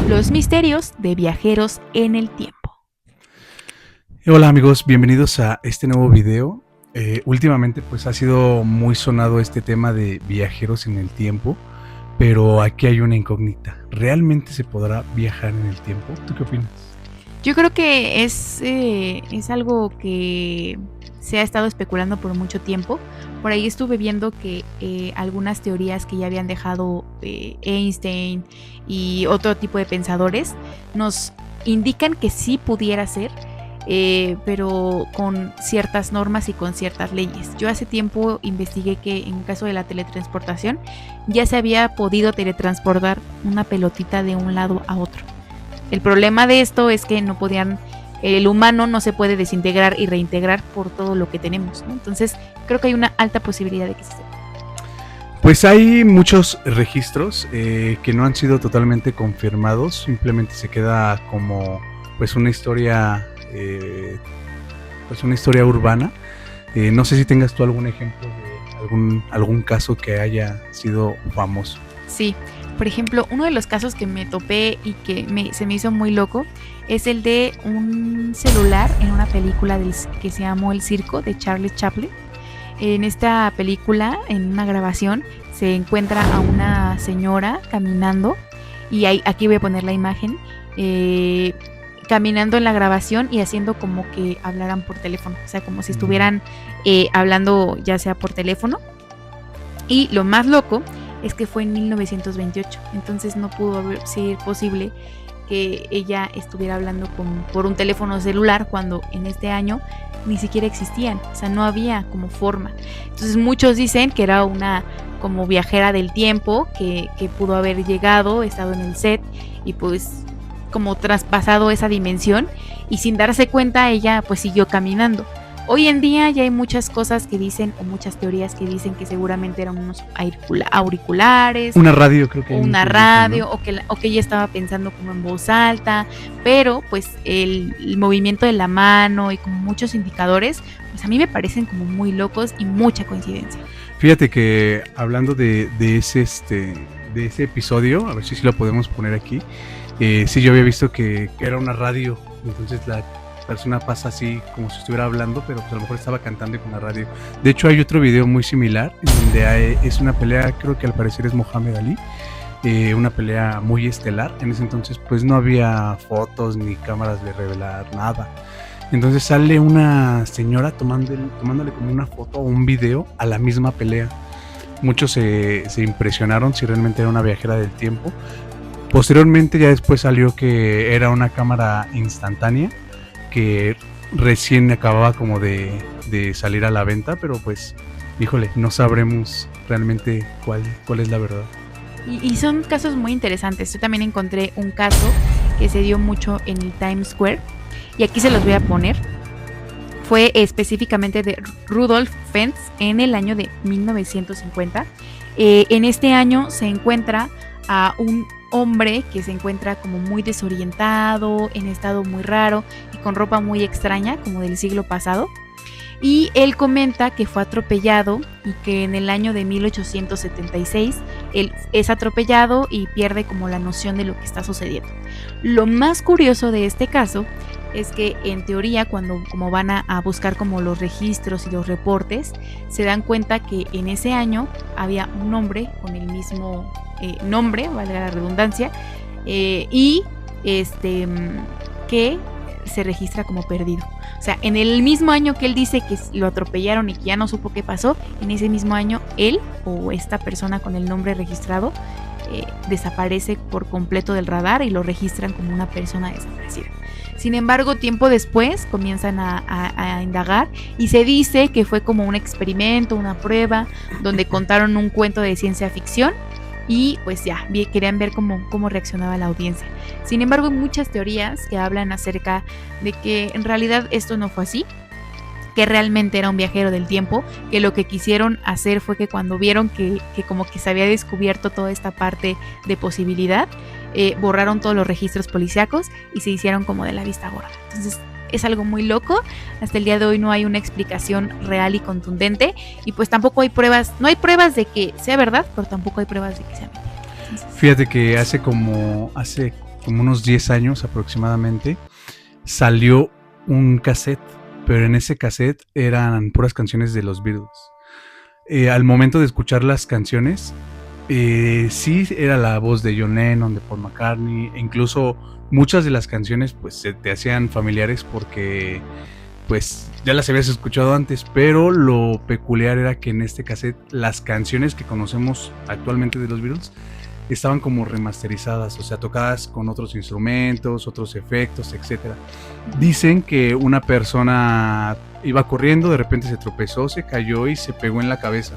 Los misterios de viajeros en el tiempo. Hola amigos, bienvenidos a este nuevo video. Últimamente pues ha sido muy sonado este tema de viajeros en el tiempo, pero aquí hay una incógnita. ¿Realmente se podrá viajar en el tiempo? ¿Tú qué opinas? Yo creo que es algo que se ha estado especulando por mucho tiempo. Por ahí estuve viendo que algunas teorías que ya habían dejado Einstein y otro tipo de pensadores nos indican que sí pudiera ser, pero con ciertas normas y con ciertas leyes. Yo hace tiempo investigué que en el caso de la teletransportación ya se había podido teletransportar una pelotita de un lado a otro. El problema de esto es que no podían, el humano no se puede desintegrar y reintegrar por todo lo que tenemos, ¿no? Entonces creo que hay una alta posibilidad de que se sepa. Pues hay muchos registros que no han sido totalmente confirmados, simplemente se queda como pues una historia urbana. No sé si tengas tú algún ejemplo de algún caso que haya sido famoso. Sí, por ejemplo, uno de los casos que me topé y que se me hizo muy loco es el de un celular en una película que se llamó El Circo, de Charlie Chaplin. En esta película, en una grabación, se encuentra a una señora caminando, y aquí voy a poner la imagen, caminando en la grabación y haciendo como que hablaran por teléfono, o sea, como si estuvieran hablando ya sea por teléfono. Y lo más loco es que fue en 1928, entonces no pudo ser posible que ella estuviera hablando por un teléfono celular cuando en este año ni siquiera existían, o sea, no había como forma. Entonces muchos dicen que era una como viajera del tiempo que pudo haber llegado, estado en el set y pues como traspasado esa dimensión, y sin darse cuenta ella pues siguió caminando. Hoy en día ya hay muchas cosas que dicen, o muchas teorías que dicen que seguramente eran unos auriculares, una radio, creo que o una radio, ¿no? o que ella estaba pensando como en voz alta, pero pues el movimiento de la mano y como muchos indicadores, pues a mí me parecen como muy locos y mucha coincidencia. Fíjate que hablando de ese episodio, a ver si lo podemos poner aquí. Sí, yo había visto que era una radio, entonces la persona pasa así como si estuviera hablando, pero pues a lo mejor estaba cantando con la radio. De hecho hay otro video muy similar en donde es una pelea, creo que al parecer es Mohamed Ali, una pelea muy estelar. En ese entonces pues no había fotos ni cámaras de revelar nada, entonces sale una señora tomándole como una foto o un video a la misma pelea. Muchos se impresionaron si realmente era una viajera del tiempo. Posteriormente ya después salió que era una cámara instantánea que recién acababa como de salir a la venta, pero pues, híjole, no sabremos realmente cuál es la verdad. Y son casos muy interesantes. Yo también encontré un caso que se dio mucho en el Times Square, y aquí se los voy a poner. Fue específicamente de Rudolf Fentz en el año de 1950. En este año se encuentra a un hombre que se encuentra como muy desorientado, en estado muy raro y con ropa muy extraña, como del siglo pasado. Y él comenta que fue atropellado y que en el año de 1876 él es atropellado y pierde como la noción de lo que está sucediendo. Lo más curioso de este caso es que en teoría cuando como van a buscar como los registros y los reportes, se dan cuenta que en ese año había un hombre con el mismo nombre, valga la redundancia, y que se registra como perdido. O sea, en el mismo año que él dice que lo atropellaron y que ya no supo qué pasó, en ese mismo año él o esta persona con el nombre registrado desaparece por completo del radar y lo registran como una persona desaparecida. Sin embargo, tiempo después comienzan a indagar y se dice que fue como un experimento, una prueba, donde contaron un cuento de ciencia ficción y pues ya, querían ver cómo reaccionaba la audiencia. Sin embargo, hay muchas teorías que hablan acerca de que en realidad esto no fue así, que realmente era un viajero del tiempo, que lo que quisieron hacer fue que cuando vieron que como que se había descubierto toda esta parte de posibilidad, borraron todos los registros policíacos y se hicieron como de la vista gorda. Entonces es algo muy loco. Hasta el día de hoy no hay una explicación real y contundente, y pues tampoco hay pruebas, no hay pruebas de que sea verdad, pero tampoco hay pruebas de que sea mentira. Entonces, fíjate que hace como unos 10 años aproximadamente, salió un cassette, pero en ese cassette eran puras canciones de los Beatles. Al momento de escuchar las canciones, sí era la voz de John Lennon, de Paul McCartney, e incluso muchas de las canciones pues se te hacían familiares porque pues ya las habías escuchado antes, pero lo peculiar era que en este cassette las canciones que conocemos actualmente de los Beatles estaban como remasterizadas, o sea, tocadas con otros instrumentos, otros efectos, etcétera. Dicen que una persona iba corriendo, de repente se tropezó, se cayó y se pegó en la cabeza.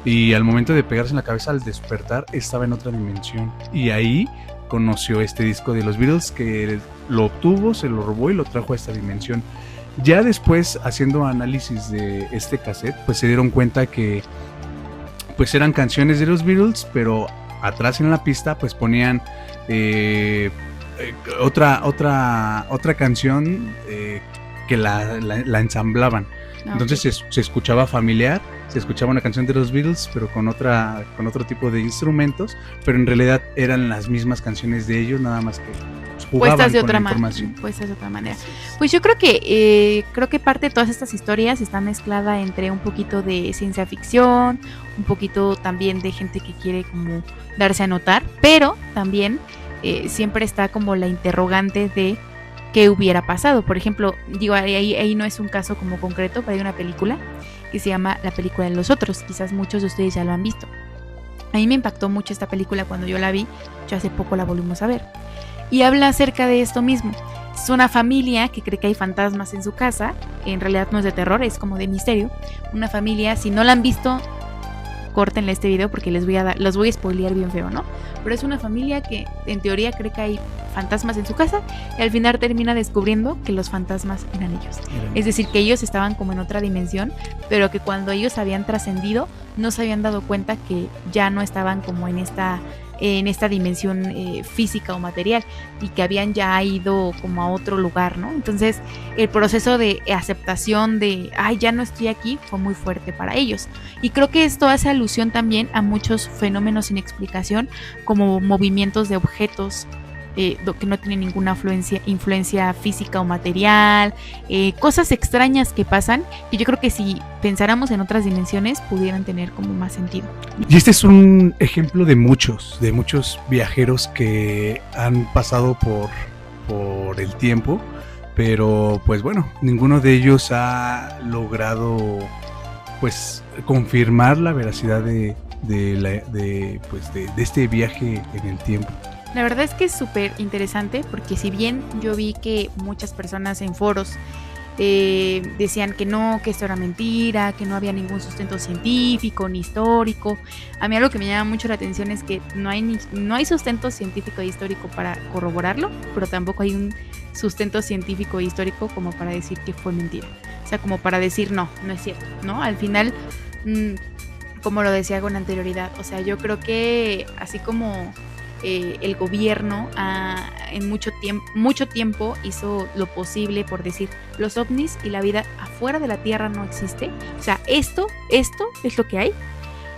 Y al momento de pegarse en la cabeza, al despertar, estaba en otra dimensión. Y ahí conoció este disco de los Beatles, que lo obtuvo, se lo robó y lo trajo a esta dimensión. Ya después, haciendo análisis de este cassette, pues se dieron cuenta que pues eran canciones de los Beatles, pero atrás en la pista pues ponían otra canción que la ensamblaban. Entonces se escuchaba familiar, se escuchaba una canción de los Beatles, pero con otro tipo de instrumentos, pero en realidad eran las mismas canciones de ellos, nada más que jugaban puestas de con otra la información. puestas de otra manera. Pues yo creo que parte de todas estas historias está mezclada entre un poquito de ciencia ficción, un poquito también de gente que quiere como darse a notar, pero también siempre está como la interrogante de qué hubiera pasado. Por ejemplo, digo, ahí no es un caso como concreto, pero hay una película que se llama La película de los otros. Quizás muchos de ustedes ya lo han visto. A mí me impactó mucho esta película cuando yo la vi. Yo hace poco la volvimos a ver. Y habla acerca de esto mismo. Es una familia que cree que hay fantasmas en su casa. En realidad no es de terror, es como de misterio. Una familia, si no la han visto, córtenle este video porque los voy a spoilear bien feo, ¿no? Pero es una familia que en teoría cree que hay fantasmas en su casa y al final termina descubriendo que los fantasmas eran ellos. Es decir, que ellos estaban como en otra dimensión, pero que cuando ellos habían trascendido no se habían dado cuenta que ya no estaban como en esta dimensión física o material y que habían ya ido como a otro lugar, ¿no? Entonces el proceso de aceptación de ya no estoy aquí fue muy fuerte para ellos, y creo que esto hace alusión también a muchos fenómenos sin explicación, como movimientos de objetos que no tienen ninguna influencia física o material, cosas extrañas que pasan, que yo creo que si pensáramos en otras dimensiones pudieran tener como más sentido. Y este es un ejemplo de muchos viajeros que han pasado por el tiempo, pero pues bueno, ninguno de ellos ha logrado pues confirmar la veracidad de este viaje en el tiempo. La verdad es que es súper interesante, porque si bien yo vi que muchas personas en foros decían que no, que esto era mentira, que no había ningún sustento científico ni histórico, a mí algo que me llama mucho la atención es que no hay sustento científico e histórico para corroborarlo, pero tampoco hay un sustento científico e histórico como para decir que fue mentira. O sea, como para decir no es cierto, ¿no? Al final, como lo decía con anterioridad, o sea, yo creo que así como el gobierno en mucho tiempo hizo lo posible por decir los ovnis y la vida afuera de la Tierra no existe, o sea, esto es lo que hay,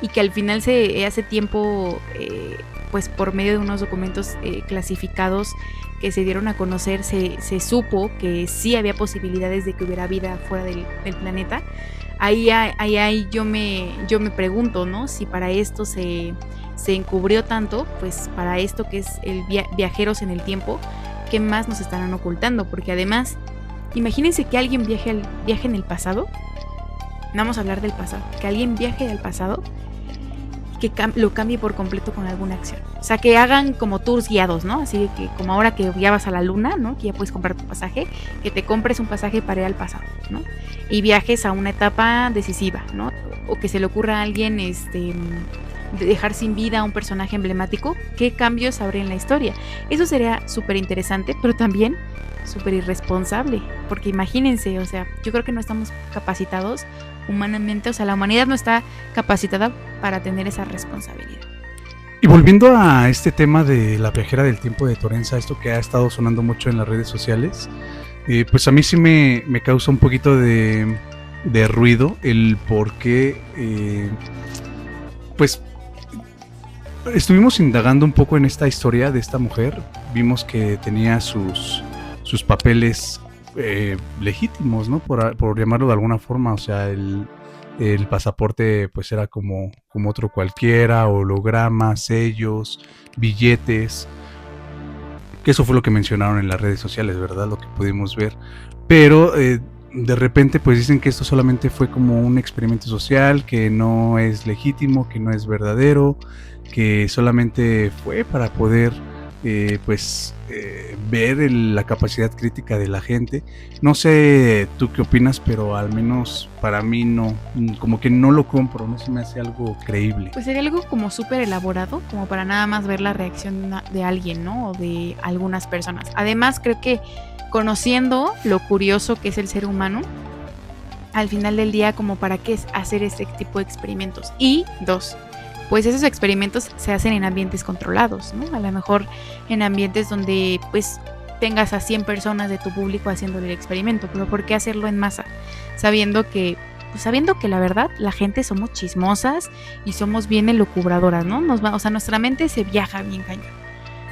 y que al final hace tiempo pues por medio de unos documentos clasificados que se dieron a conocer, se supo que sí había posibilidades de que hubiera vida fuera del planeta. Ahí yo me pregunto, ¿no? Si para esto se encubrió tanto, pues para esto que es el viajeros en el tiempo, ¿qué más nos estarán ocultando? Porque además, imagínense que alguien viaje en el pasado. Vamos a hablar del pasado. Que alguien viaje al pasado y que lo cambie por completo con alguna acción. O sea, que hagan como tours guiados, ¿no? Así que como ahora que ya vas a la luna, ¿no? Que ya puedes comprar tu pasaje, que te compres un pasaje para ir al pasado, ¿no? Y viajes a una etapa decisiva, ¿no? O que se le ocurra a alguien de dejar sin vida a un personaje emblemático. ¿Qué cambios habría en la historia? Eso sería súper interesante, pero también súper irresponsable, porque imagínense, o sea, yo creo que no estamos capacitados humanamente, o sea, la humanidad no está capacitada para tener esa responsabilidad. Y volviendo a este tema de la viajera del tiempo de Torenza, esto que ha estado sonando mucho en las redes sociales, pues a mí sí me causa un poquito de ruido el por qué, pues estuvimos indagando un poco en esta historia de esta mujer, vimos que tenía sus papeles legítimos, ¿no? Por llamarlo de alguna forma, o sea, el pasaporte pues era como otro cualquiera, hologramas, sellos, billetes, que eso fue lo que mencionaron en las redes sociales, ¿verdad? Lo que pudimos ver, pero de repente pues dicen que esto solamente fue como un experimento social, que no es legítimo, que no es verdadero, que solamente fue para poder ver la capacidad crítica de la gente. No sé tú qué opinas, pero al menos para mí no, como que no lo compro, no se me hace algo creíble. Pues sería algo como súper elaborado, como para nada más ver la reacción de alguien, ¿no? O de algunas personas. Además, creo que conociendo lo curioso que es el ser humano, al final del día, como para qué hacer este tipo de experimentos. Y dos, pues esos experimentos se hacen en ambientes controlados, ¿no? A lo mejor en ambientes donde pues tengas a 100 personas de tu público haciendo el experimento, pero ¿por qué hacerlo en masa? Sabiendo que la verdad, la gente somos chismosas y somos bien elucubradoras, ¿no? O sea, nuestra mente se viaja bien cañón.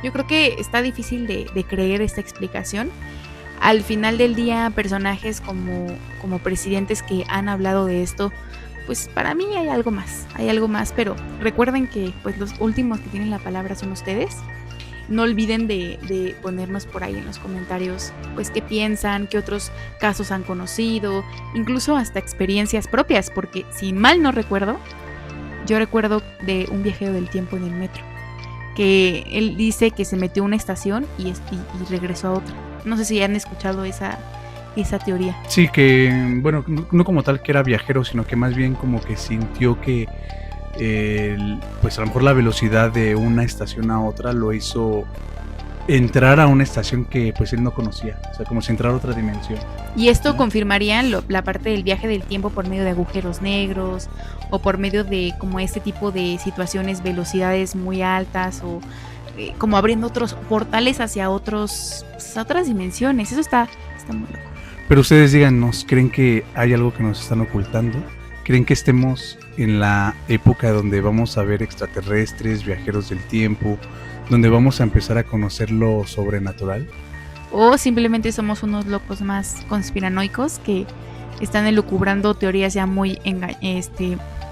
Yo creo que está difícil de creer esta explicación. Al final del día, personajes como presidentes que han hablado de esto, pues para mí hay algo más, pero recuerden que pues los últimos que tienen la palabra son ustedes. No olviden de ponernos por ahí en los comentarios pues qué piensan, qué otros casos han conocido, incluso hasta experiencias propias, porque si mal no recuerdo, yo recuerdo de un viajero del tiempo en el metro, que él dice que se metió a una estación y regresó a otra. No sé si han escuchado esa teoría. Sí, que bueno, no como tal que era viajero, sino que más bien como que sintió que pues a lo mejor la velocidad de una estación a otra lo hizo entrar a una estación que pues él no conocía, o sea, como si entrara a otra dimensión. Y esto confirmaría la parte del viaje del tiempo por medio de agujeros negros o por medio de como este tipo de situaciones, velocidades muy altas o como abriendo otros portales hacia otras dimensiones. Eso está muy loco. Pero ustedes díganos, ¿creen que hay algo que nos están ocultando? ¿Creen que estemos en la época donde vamos a ver extraterrestres, viajeros del tiempo, donde vamos a empezar a conocer lo sobrenatural? O simplemente somos unos locos más conspiranoicos que están elucubrando teorías ya muy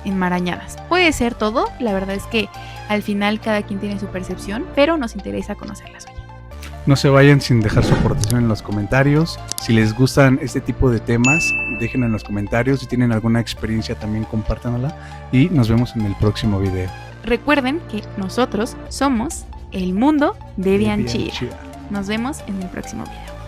enmarañadas. Puede ser todo, la verdad es que al final cada quien tiene su percepción, pero nos interesa conocer la suya. No se vayan sin dejar su aportación en los comentarios. Si les gustan este tipo de temas, déjenlo en los comentarios. Si tienen alguna experiencia, también compártanla. Y nos vemos en el próximo video. Recuerden que nosotros somos el mundo de Bianchira. Nos vemos en el próximo video.